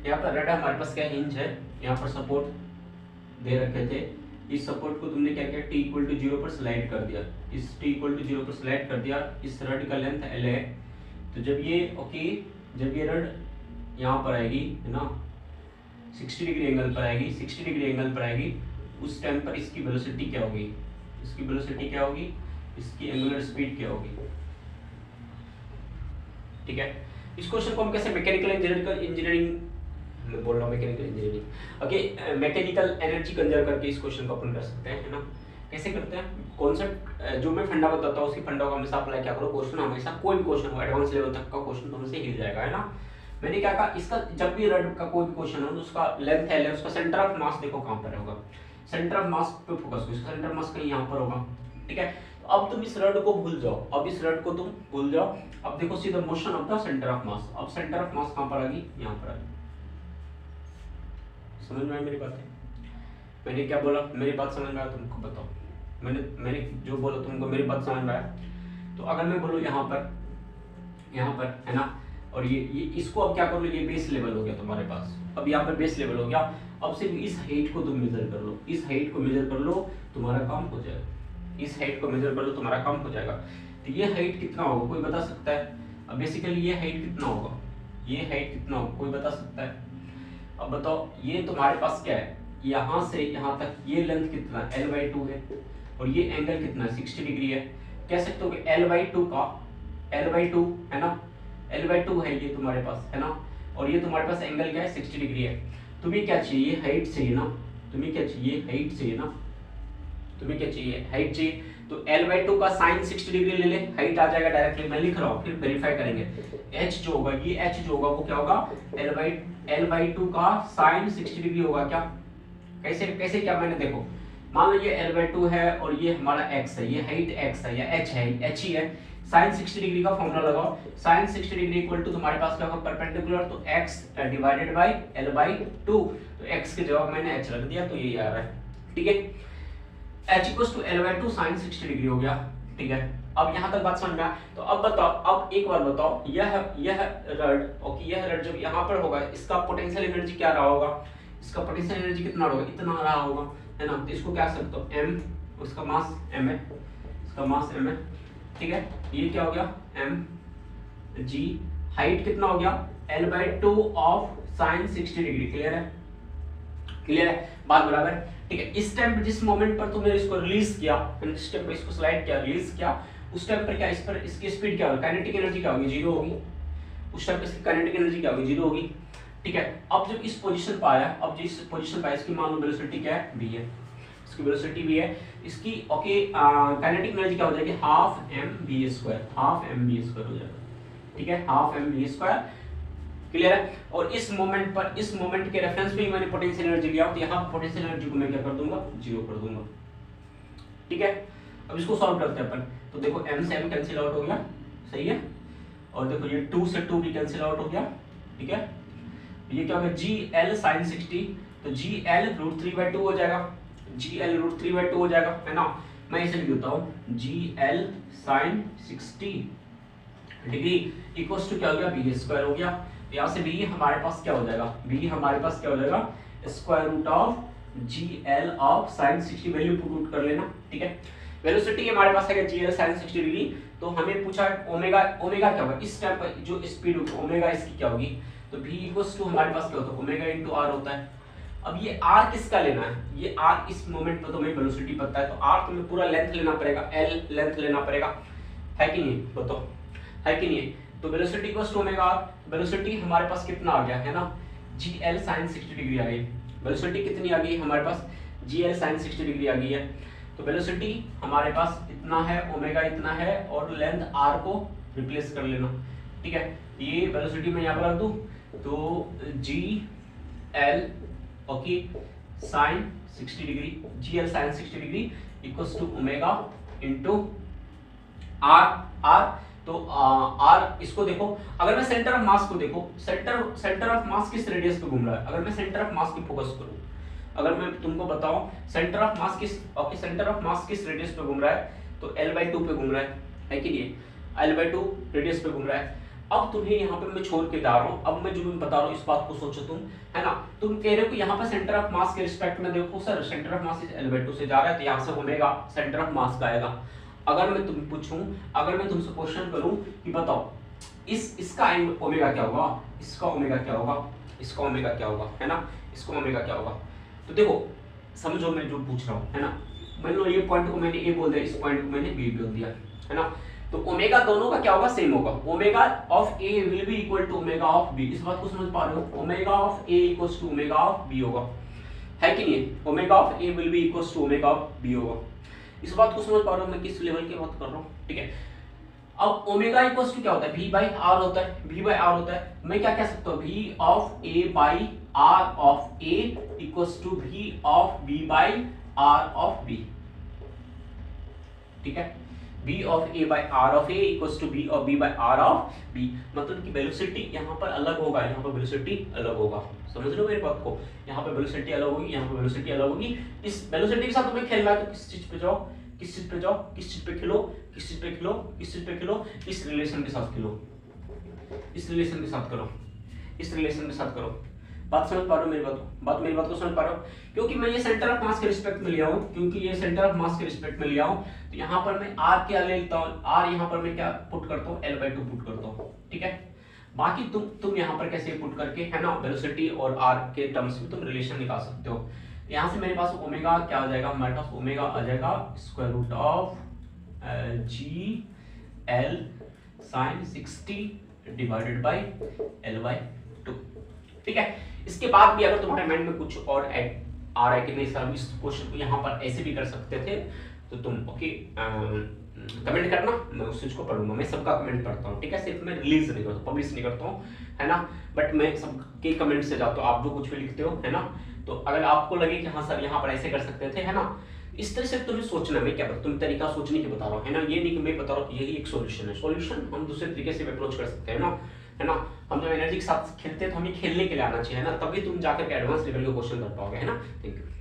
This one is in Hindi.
यहाँ पर रड हमारे पास क्या हिंज है, यहाँ पर सपोर्ट दे रखे थे, इस सपोर्ट को तुमने क्या किया, t इक्वल टू 0 पर स्लाइड कर दिया, इस t इक्वल टू 0 पर स्लाइड कर दिया, इस रड का लेंथ l है, तो जब ये जब ये रड यहाँ पर आएगी है ना 60 डिग्री एंगल पर आएगी, 60 डिग्री एंगल पर आएगी, उस टाइम पर इसकी वेलोसिटी क्या होगी, इसकी वेलोसिटी क्या होगी, इसकी एंगुलर स्पीड क्या होगी। ठीक है, इस क्वेश्चन को हम कैसे मैकेनिकल इंजीनियरिंग बोल रहा हूँ, mechanical engineering okay, mechanical energy conserve करके इस क्वेश्चन को अपन कर सकते हैं, है ना। कैसे करते हैं, कॉन्सेप्ट जो मैं फंडा बताता हूँ उसी फंडा को हमेशा अप्लाई क्या करो, क्वेश्चन हमेशा कोई भी क्वेश्चन हो एडवांस लेवल तक का क्वेश्चन तो हमसे हिल जाएगा, है ना। मैंने क्या कहा, इसका जब भी रड का कोई भी क्वेश्चन हो तो उसका लेंथ है, उसका सेंटर ऑफ मास देखो कहाँ पर होगा, सेंटर ऑफ मास पे फोकस करो, इसका सेंटर ऑफ मास कहीं यहाँ पर होगा। ठीक है, तो अब तुम इस रड को भूल जाओ, अब इस रड को तुम भूल जाओ, अब देखो सीधा motion of the centre of mass, अब सेंटर ऑफ मास कहाँ पर आ गई, यहाँ पर आ गई। समझ में आई मेरी बात है, मैंने क्या बोला, मेरी बात समझ में आया तुमको बताओ, मैंने जो बोला तुमको मेरी बात समझ में आया। तो अगर मैं बोलूँ यहाँ पर है ना, और ये इसको अब क्या कर लो, ये बेस लेवल हो गया तुम्हारे पास, अब यहाँ पर बेस लेवल हो गया, अब सिर्फ इस हाइट को तुम मेजर कर लो, इस हाइट को मेजर कर लो, तुम्हारा काम हो जाएगा, इस हाइट को मेजर कर लो, तुम्हारा काम हो जाएगा। तो ये हाइट कितना होगा, कोई बता सकता है। अब बेसिकली ये हाइट कितना होगा, ये हाइट कितना होगा, कोई बता सकता है। अब बताओ, ये तुम्हारे पास क्या है, यहाँ से यहाँ तक ये लेंथ कितना है, l/2 है, और ये एंगल कितना है, 60 डिग्री है। कह सकते हो कि l/2 का l/2 है ना, l/2 है ये तुम्हारे पास, है ना, और ये तुम्हारे पास एंगल क्या है, 60 डिग्री है। तुम्हें क्या चाहिए, हाइट चाहिए ना, तुम्हें क्या चाहिए, हाइट चाहिए ना, तुम्हें क्या चाहिए, हाइट चाहिए। तो l/2 का साइन 60 डिग्री ले ले, हाइट आ जाएगा डायरेक्टली, मैं लिख रहा हूँ, फिर वेरीफाई करेंगे। h जो होगा, ये h जो होगा वो क्या होगा, l/2 का साइन 60 डिग्री होगा क्या। कैसे क्या, मैंने देखो मान लो ये l/2 है और ये हमारा x है, ये हाइट x है या h है, h ही है। साइन 60 डिग्री का फॉर्मूला लगाओ, साइन 60 डिग्री इक्वल टू तुम्हारे पास क्या होगा, परपेंडिकुलर, तो x डिवाइडेड बाय l/2, तो x के जवाब मैंने h रख दिया, तो ये आ रहा है। ठीक है, h equals to l/2 sine 60 degree हो गया। ठीक है, अब यहाँ तक बात समझ में आया। तो अब बताओ, अब एक बार बताओ, यह रड ओके, यह रड जब यहाँ पर होगा, इसका पोटेंशियल एनर्जी क्या रहा होगा, इसका पोटेंशियल एनर्जी कितना होगा, इतना रहा होगा, है ना। तो इसको क्या सकते हो, m, उसका मास m है, इसका मास m है। ठीक है, ये क्या हो गया, m g, हाइट कितना हो गया, l/2 of sine 60 degree. Clear है, क्लियर है, बात बराबर। ठीक है, इस टाइम पर जिस मोमेंट पर तुमने इसको रिलीज किया, इस टाइम पर इसको स्लाइड किया, रिलीज किया, उस टाइम पर क्या, इस पर इसकी स्पीड क्या होगी, काइनेटिक एनर्जी क्या होगी, 0 होगी। उस टाइम पर इसकी काइनेटिक एनर्जी क्या होगी, 0 होगी। ठीक है, अब जब इस पोजीशन पर आया, अब जिस पोजीशन पर इसकी मान लो वेलोसिटी क्या है, v है, इसकी वेलोसिटी v है, इसकी ओके काइनेटिक एनर्जी क्या हो जाएगी, हाफ mv², हाफ mv² हो जाएगा। ठीक है, हाफ mv²। क्लियर है, और इस मोमेंट पर, इस मोमेंट के रेफरेंस में ही मैंने पोटेंशियल एनर्जी लिया, तो यहाँ पोटेंशियल एनर्जी को मैं क्या कर दूंगा, 0 कर दूंगा। ठीक है, अब इसको सॉल्व करते हैं अपन। तो देखो m से m कैंसिल आउट हो गया, सही है, और देखो ये 2 से 2 भी कैंसिल आउट हो गया। ठीक है, ये क्या होगा, gl sin 60, तो gl √3/2 हो जाएगा, gl √3/2 हो जाएगा, है ना। मैं इसे लिख देता हूँ, gl sin 60 degree equals to क्या हो गया, v² हो गया। यहाँ से v हमारे पास क्या हो जाएगा, v हमारे पास क्या हो जाएगा, square root of gl of sin 60, value put कर लेना। ठीक है, वेलोसिटी हमारे पास है gl sin 60 डिग्री, तो हमें पूछा ओमेगा क्या होगा, इस टाइम पर जो स्पीड होगी ओमेगा इसकी क्या होगी, तो v इक्वल्स टू हमारे पास क्या होता है, ओमेगा इनटू r होता है। अब ये r किसका लेना है, ये r इस मोमेंट पर तुम्हें वेलोसिटी पता है, तो r तुम्हें पूरा लेंथ लेना पड़ेगा, l लेंथ लेना पड़ेगा, है कि नहीं, बताओ है कि नहीं। तो velocity equals to omega r, velocity हमारे पास कितना आ गया, है ना, gl sin 60 डिग्री आ गई। वेलोसिटी कितनी आ गई हमारे पास, gl sin 60 डिग्री आ गई है। तो वेलोसिटी हमारे पास इतना है, ओमेगा इतना है, और लेंथ r को रिप्लेस कर लेना। ठीक है, ये वेलोसिटी मैं यहाँ पर रख दूं, तो gl okay sin 60 degree, gl sin 60 degree equals to omega into r। तो r इसको देखो, अगर मैं सेंटर ऑफ मास को देखो, सेंटर ऑफ मास किस रेडियस पे घूम रहा है, अगर मैं सेंटर ऑफ मास की फोकस करूं, अगर मैं तुमको बताऊं सेंटर ऑफ मास किस ओके सेंटर ऑफ मास किस रेडियस पे घूम रहा है, तो l/2 पे घूम रहा है कि नहीं, l/2 रेडियस पे घूम रहा है। अब तुम्हें यहाँ पे मैं छोड़ के जा रहा हूँ, अब मैं जो मैं बता रहा हूँ इस बात को सोचो तुम, है ना। तुम कह रहे हो कि यहाँ पे सेंटर ऑफ मास के रिस्पेक्ट में देखो सर, सेंटर ऑफ मास इस L/2 से जा रहा है, तो यहाँ से ओमेगा सेंटर ऑफ मास का आएगा। अगर मैं तुम पूछूं, अगर मैं तुमसे क्वेश्चन करूं कि बताओ इसका ओमेगा क्या होगा, इसका ओमेगा क्या होगा, इसका ओमेगा क्या होगा, है ना, इसका ओमेगा क्या होगा, तो देखो समझो मैं जो पूछ रहा हूँ, है ना। मान लो ये पॉइंट को मैंने ए बोल दिया, इस पॉइंट को मैंने बी बोल दिया, है ना। तो ओमेगा दोनों का क्या होगा, सेम होगा। Omega of A will be equal to omega of B, इस बात को समझ पा रहे हो। Omega of A equals to omega of B होगा, है कि नहीं। Omega of A will be equals to omega of B होगा। इस बात को समझ पा रहे हो मैं किस लेवल की बात कर रहा हूँ, ठीक है। अब ओमेगा इक्वल्स टू क्या होता है, v बाई आर होता है, v बाई आर होता है। मैं क्या कह सकता हूँ, v of a by r of a equals to v of b by r of b, ठीक है। v of a by r of a equals to v of b by r of b, मतलब कि वेलोसिटी यहाँ पर अलग होगा, यहाँ पर वेलोसिटी अलग होगा। समझ रहे हो मेरी बात को, यहाँ पर वेलोसिटी अलग होगी, यहाँ पर वेलोसिटी अलग होगी। इस वेलोसिटी के साथ तुम्हें खेलना है तो किस चीज पे जाओ, किस चीज पे जाओ, किस चीज पे खेलो, किस चीज पे खेलो, किस चीज पे खेलो, इस रिलेशन के साथ खेलो, इस रिलेशन के साथ करो, इस रिलेशन के साथ करो। बात समझ पा रहे हो मेरी मेरी बात को समझ पा रहे हो। क्योंकि मैं ये सेंटर ऑफ मास के रिस्पेक्ट में लिया हूँ, क्योंकि ये सेंटर ऑफ मास के रिस्पेक्ट में लिया हूँ, तो यहाँ पर मैं r क्या ले लेता हूँ, r यहाँ पर मैं क्या पुट करता हूँ, L/2 पुट करता हूँ, ठीक है। बाकी तुम यहाँ पर कैसे पुट करके, है ना, वेलोसिटी और r के टर्म्स में तुम रिलेशन निकाल सकते हो। यहाँ से मेरे पास ओमेगा क्या आ जाएगा, हमारे पास ओमेगा आ जाएगा square root of G L sine 60 divided by L/2, ठीक है। इसके बाद भी अगर तुम्हारे माइंड में कुछ और आ रहा है कि नहीं सर इस क्वेश्चन को यहाँ पर ऐसे भी कर सकते थे, तो तुम ओके कमेंट करना, मैं उस चीज को पढ़ूंगा। मैं सबका कमेंट पढ़ता हूँ, ठीक है, सिर्फ मैं रिलीज नहीं करता, पब्लिश नहीं करता हूँ, है ना, बट मैं सबके कमेंट से जाता हूँ। आप जो कुछ भी लिखते हो, है ना, तो अगर आपको लगे कि हाँ सर यहाँ पर ऐसे कर सकते थे, है ना, इस तरह से तुम्हें सोचना। मैं क्या तुम तरीका सोचने की बता रहा हूँ, है ना, ये नहीं कि मैं बता रहा हूँ कि यही एक सॉल्यूशन है। सॉल्यूशन हम दूसरे तरीके से अप्रोच कर सकते हैं ना, है ना। हम जब एनर्जी के साथ खेलते हैं तो हमें खेलने के लिए आना चाहिए, है ना, तभी तुम जाकर के एडवांस लेवल के क्वेश्चन कर पाओगे, है ना। Thank you.